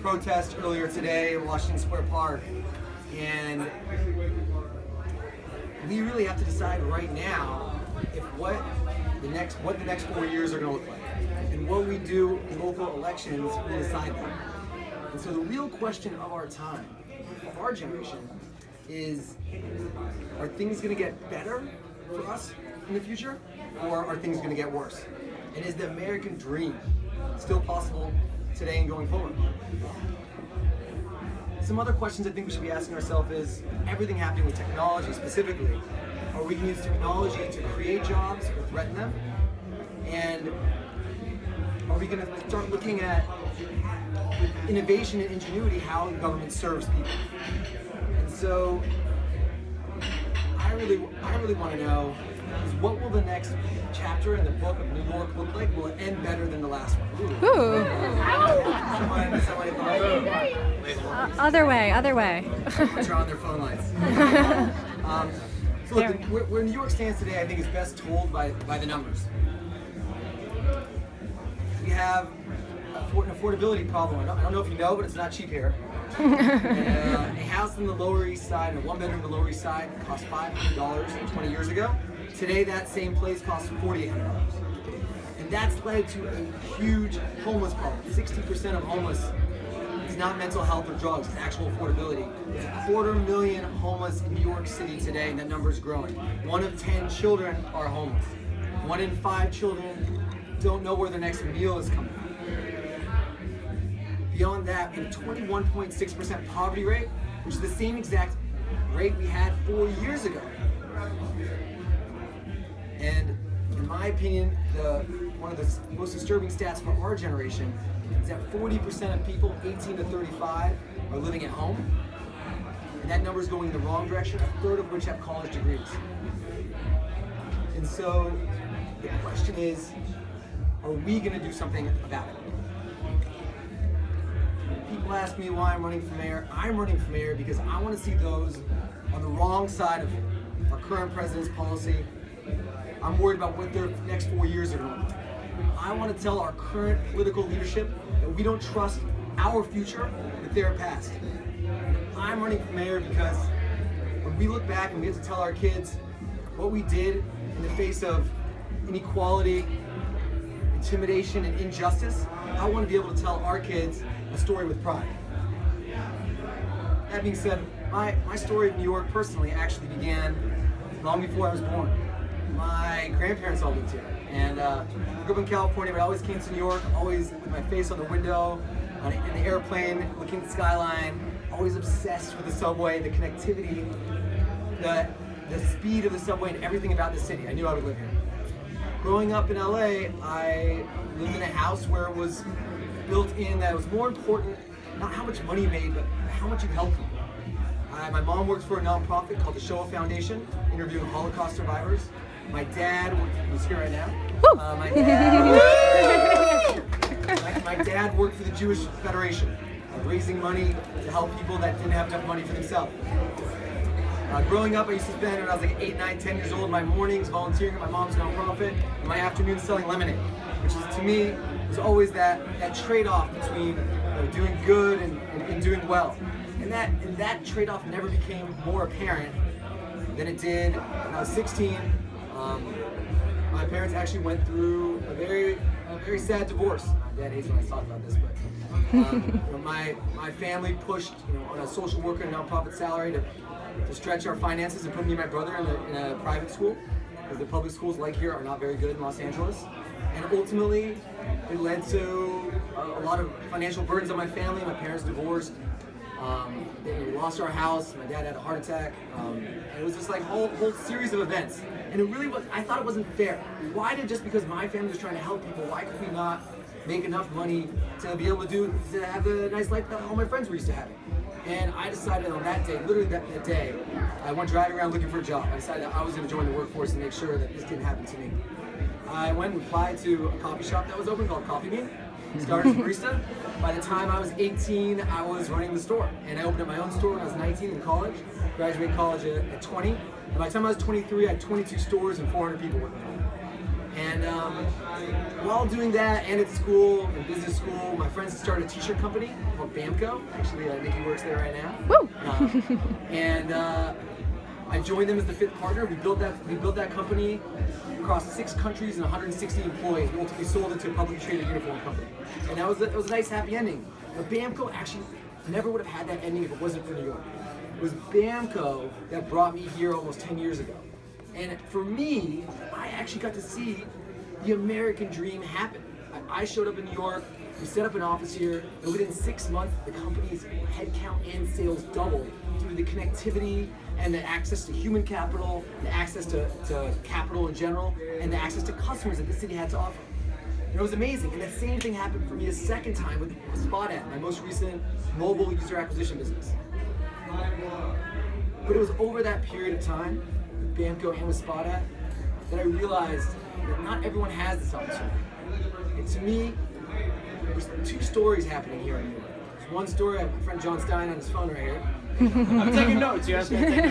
protest earlier today in Washington Square Park, and we really have to decide right now what the next 4 years are going to look like, and what we do in local elections will decide that. And so the real question of our time, of our generation, is: are things going to get better for us in the future, or are things going to get worse? And is the American dream still possible today and going forward? Some other questions I think we should be asking ourselves is everything happening with technology specifically. Are we going to use technology to create jobs or threaten them? And are we going to start looking at, with innovation and ingenuity, how the government serves people? And so I really want to know is what will the next chapter in the book of New York look like? Will it end better than the last one? Ooh. Other way. Which are on their phone lights. So look, where New York stands today, I think, is best told by the numbers. We have an affordability problem. I don't know if you know, but it's not cheap here. A house in the Lower East Side, and a one-bedroom in the Lower East Side, cost $500 20 years ago. Today, that same place costs $4,800. And that's led to a huge homeless problem. 60% of homeless is not mental health or drugs, it's actual affordability. There's 250,000 homeless in New York City today, and that number is growing. 1 of 10 children are homeless. 1 in 5 children don't know where their next meal is coming from. Beyond that, we have a 21.6% poverty rate, which is the same exact rate we had 4 years ago. And in my opinion, one of the most disturbing stats for our generation is that 40% of people 18 to 35 are living at home. And that number is going in the wrong direction, a third of which have college degrees. And so the question is, are we going to do something about it? People ask me why I'm running for mayor. I'm running for mayor because I want to see those on the wrong side of our current president's policy. I'm worried about what their next 4 years are going to look like. I want to tell our current political leadership that we don't trust our future with their past. I'm running for mayor because when we look back and we get to tell our kids what we did in the face of inequality, intimidation, and injustice, I want to be able to tell our kids a story with pride. That being said, my story of New York personally actually began long before I was born. My grandparents all lived here, and I grew up in California, but I always came to New York, always with my face on the window, in the airplane, looking at the skyline, always obsessed with the subway, the connectivity, the speed of the subway, and everything about the city. I knew I would live here. Growing up in LA, I lived in a house where it was built in that it was more important, not how much money you made, but how much you helped people. My mom worked for a nonprofit called the Shoah Foundation, interviewing Holocaust survivors. My dad, who's here right now, my dad worked for the Jewish Federation, raising money to help people that didn't have enough money for themselves. Growing up, I used to spend, when I was like 8, 9, 10 years old, my mornings volunteering at my mom's nonprofit, and my afternoons selling lemonade, which is, to me, was always that trade-off between doing good and doing well. And that trade-off never became more apparent than it did when I was 16. My parents actually went through a very sad divorce. My dad hates when I talk about this, but my family pushed on a social worker and nonprofit salary to stretch our finances and put me and my brother in a private school, because the public schools like here are not very good in Los Angeles. And ultimately, it led to a lot of financial burdens on my family. My parents divorced. We lost our house. My dad had a heart attack. And it was just like a whole series of events. And it really was, I thought it wasn't fair. Why did, just because my family was trying to help people, why could we not make enough money to be able to have the nice life that all my friends were used to having? And I decided on that day, literally that day, I went driving around looking for a job. I decided that I was going to join the workforce and make sure that this didn't happen to me. I went and applied to a coffee shop that was open called Coffee Bean. Started as a barista. By the time I was 18, I was running the store. And I opened up my own store when I was 19 in college. Graduated college at 20. And by the time I was 23, I had 22 stores and 400 people working for me. And while doing that and at school, in business school, my friends started a t-shirt company called Bamco. Actually, Nikki works there right now. Woo! And I joined them as the 5th partner. We built that company across 6 countries and 160 employees. We ultimately sold it to a publicly traded uniform company. And it was a nice happy ending. But Bamco actually never would have had that ending if it wasn't for New York. It was Bamco that brought me here almost 10 years ago. And for me, I actually got to see the American dream happen. I showed up in New York, we set up an office here, and within 6 months, the company's headcount and sales doubled due to the connectivity and the access to human capital, the access to capital in general, and the access to customers that the city had to offer. And it was amazing. And that same thing happened for me a second time with SpotAd, my most recent mobile user acquisition business. But it was over that period of time, with Bamco and with SpotAd, that I realized that not everyone has this opportunity. And to me, there's 2 stories happening here in New York. There's one story, I have my friend John Stein on his phone right here. I'm taking notes, you asked me to take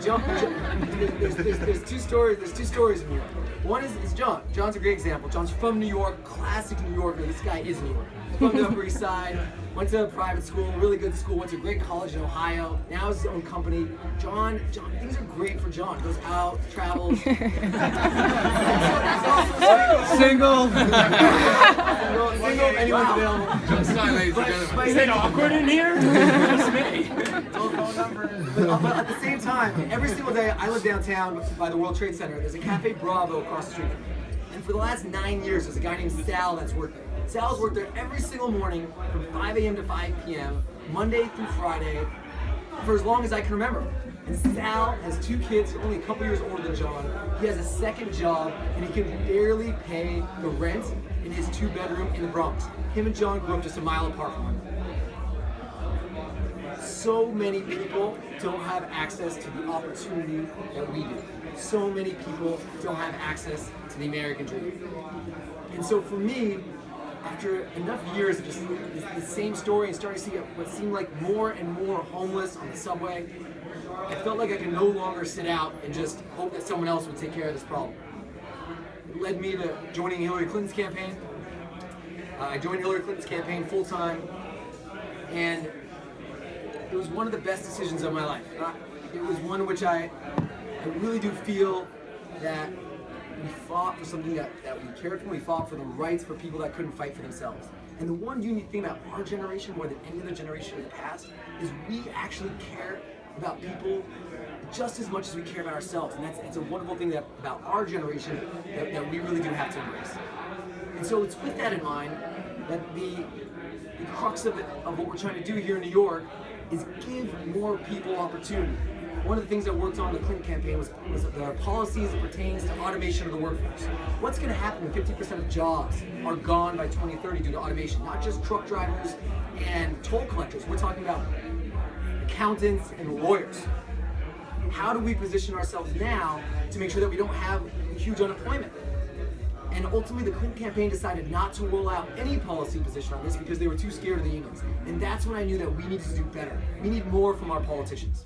notes. There's two stories in New York. One is John. John's a great example. John's from New York, classic New Yorker. This guy is New York. He's from the Upper East Side, went to a private school, really good school, went to a great college in Ohio, now has his own company. John, things are great for John. Goes out, travels. Single. Single, anyone's available. John Stein, ladies and gentlemen. Is it awkward in here? That's me. But at the same time, every single day I live downtown by the World Trade Center. There's a Cafe Bravo across the street from me. And for the last 9 years, there's a guy named Sal that's worked there. Sal's worked there every single morning from 5 a.m. to 5 p.m., Monday through Friday, for as long as I can remember. And Sal has 2 kids, only a couple years older than John. He has a second job, and he can barely pay the rent in his 2-bedroom in the Bronx. Him and John grew up just a mile apart from him. So many people don't have access to the opportunity that we do. So many people don't have access to the American dream. And so for me, after enough years of just the same story and starting to see what seemed like more and more homeless on the subway, I felt like I could no longer sit out and just hope that someone else would take care of this problem. It led me to joining Hillary Clinton's campaign. I joined Hillary Clinton's campaign full time, and it was one of the best decisions of my life. It was one in which I really do feel that we fought for something that we cared for. We fought for the rights for people that couldn't fight for themselves. And the one unique thing about our generation, more than any other generation in the past, is we actually care about people just as much as we care about ourselves. And it's a wonderful thing about our generation that we really do have to embrace. And so it's with that in mind that the crux of what we're trying to do here in New York is give more people opportunity. One of the things that worked on the Clinton campaign was the policies that pertains to automation of the workforce. What's going to happen when 50% of jobs are gone by 2030 due to automation? Not just truck drivers and toll collectors. We're talking about accountants and lawyers. How do we position ourselves now to make sure that we don't have huge unemployment? And ultimately, the Clinton campaign decided not to roll out any policy position on this because they were too scared of the unions. And that's when I knew that we needed to do better. We need more from our politicians.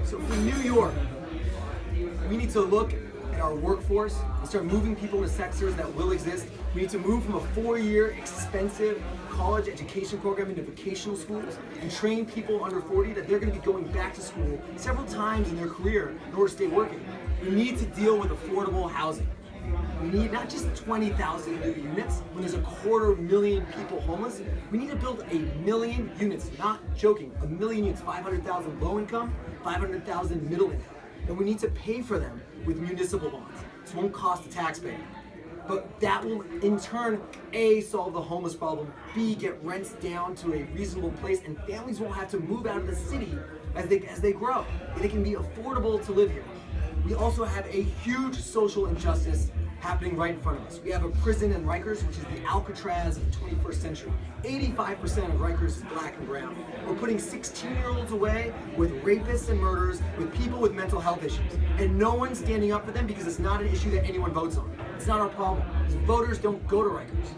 So for New York, we need to look at our workforce and start moving people into sectors that will exist. We need to move from a 4-year expensive college education program into vocational schools and train people under 40 that they're going to be going back to school several times in their career in order to stay working. We need to deal with affordable housing. We need not just 20,000 new units when there's 250,000 people homeless. We need to build 1 million units, not joking, 1 million units, 500,000 low income, 500,000 middle income. And we need to pay for them with municipal bonds. This won't cost the taxpayer. But that will, in turn, A, solve the homeless problem, B, get rents down to a reasonable place, and families won't have to move out of the city as they grow. They can be affordable to live here. We also have a huge social injustice happening right in front of us. We have a prison in Rikers, which is the Alcatraz of the 21st century. 85% of Rikers is black and brown. We're putting 16-year-olds away with rapists and murderers, with people with mental health issues. And no one's standing up for them because it's not an issue that anyone votes on. It's not our problem. Voters don't go to Rikers.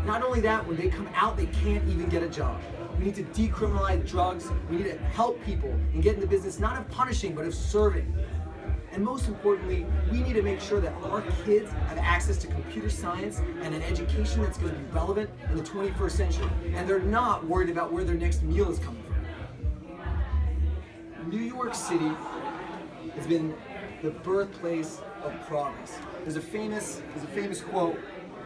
Not only that, when they come out, they can't even get a job. We need to decriminalize drugs. We need to help people and get in the business not of punishing, but of serving. And most importantly, we need to make sure that our kids have access to computer science and an education that's going to be relevant in the 21st century. And they're not worried about where their next meal is coming from. New York City has been the birthplace of progress. There's a famous quote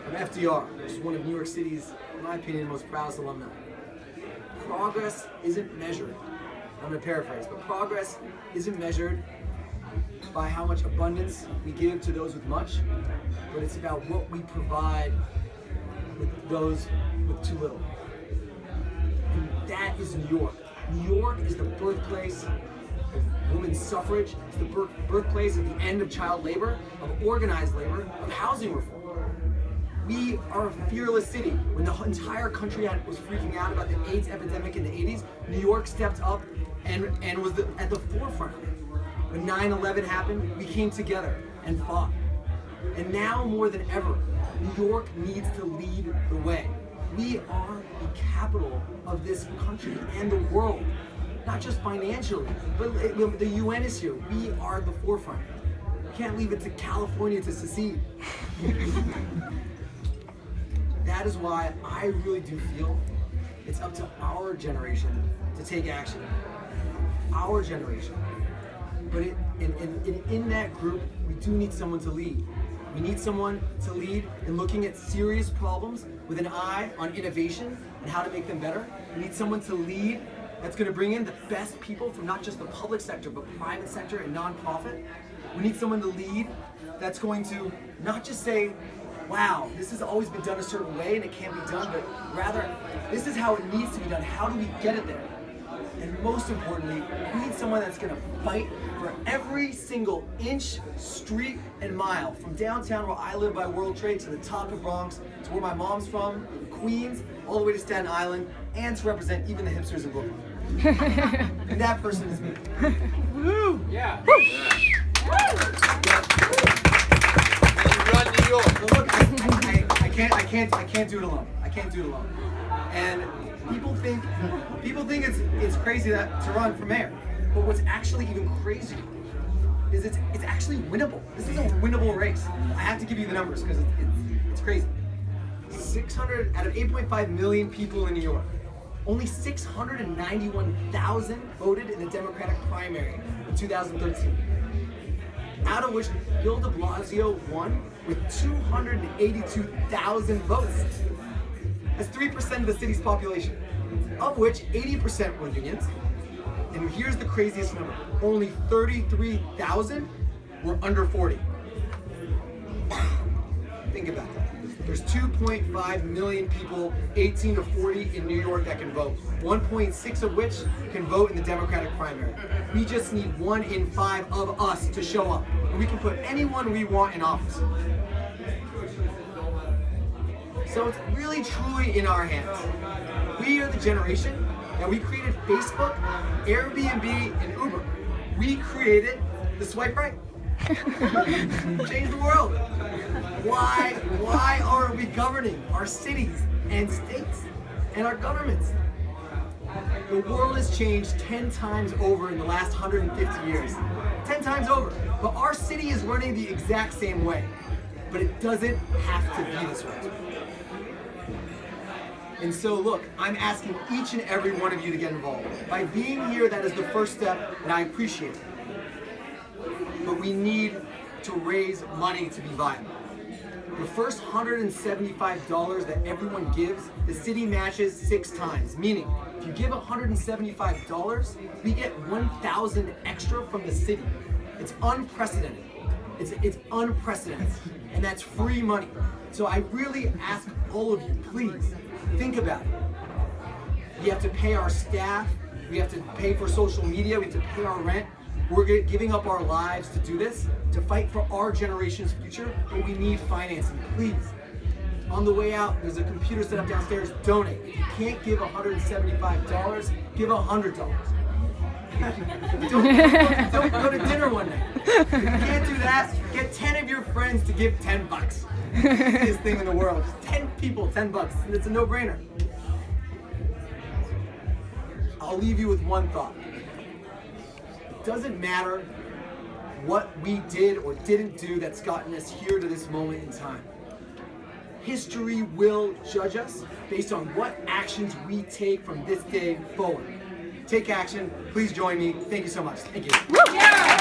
from FDR, which is one of New York City's, in my opinion, most proudest alumni. Progress isn't measured, I'm going to paraphrase, but progress isn't measured by how much abundance we give to those with much, but it's about what we provide with those with too little. And that is New York. New York is the birthplace of women's suffrage. It's the birthplace of the end of child labor, of organized labor, of housing reform. We are a fearless city. When the entire country was freaking out about the AIDS epidemic in the 80s, New York stepped up and was at the forefront of it. When 9/11 happened, we came together and fought. And now more than ever, New York needs to lead the way. We are the capital of this country and the world. Not just financially, but the UN is here. We are the forefront. We can't leave it to California to secede. That is why I really do feel it's up to our generation to take action. Our generation. But in that group, we do need someone to lead. We need someone to lead in looking at serious problems with an eye on innovation and how to make them better. We need someone to lead that's going to bring in the best people from not just the public sector, but private sector and nonprofit. We need someone to lead that's going to not just say, wow, this has always been done a certain way and it can't be done, but rather, this is how it needs to be done. How do we get it there? And most importantly, we need someone that's going to fight for every single inch, street, and mile, from downtown where I live by World Trade to the top of Bronx, to where my mom's from, Queens, all the way to Staten Island, and to represent even the hipsters in Brooklyn. And that person is me. Woo! Yeah. Run New York. So look, I can't do it alone. I can't do it alone. And people think it's crazy to run for mayor. But what's actually even crazier is it's actually winnable. This is a winnable race. I have to give you the numbers because it's crazy. 600 out of 8.5 million people in New York, only 691,000 voted in the Democratic primary in 2013. Out of which Bill de Blasio won with 282,000 votes. That's 3% of the city's population, of which 80% were unions. And here's the craziest number. Only 33,000 were under 40. Think about that. There's 2.5 million people 18 to 40 in New York that can vote, 1.6 of which can vote in the Democratic primary. We just need 1 in 5 of us to show up, and we can put anyone we want in office. So it's really truly in our hands. We are the generation that we created Facebook, Airbnb, and Uber. We created the swipe right. Change the world. Why aren't we governing our cities and states and our governments? The world has changed 10 times over in the last 150 years. 10 times over. But our city is running the exact same way. But it doesn't have to be this way. And so look, I'm asking each and every one of you to get involved. By being here, that is the first step, and I appreciate it. But we need to raise money to be viable. The first $175 that everyone gives, the city matches 6 times. Meaning, if you give $175, we get 1,000 extra from the city. It's unprecedented. It's unprecedented. And that's free money. So I really ask all of you, please, think about it. We have to pay our staff, we have to pay for social media, we have to pay our rent. We're giving up our lives to do this, to fight for our generation's future, but we need financing, please. On the way out, there's a computer set up downstairs, donate. If you can't give $175, give $100. Don't go to dinner one night. If you can't do that, get 10 of your friends to give $10. Easiest thing in the world. Just 10 people, $10. It's a no-brainer. I'll leave you with one thought. It doesn't matter what we did or didn't do that's gotten us here to this moment in time. History will judge us based on what actions we take from this day forward. Take action. Please join me. Thank you so much. Thank you. Woo!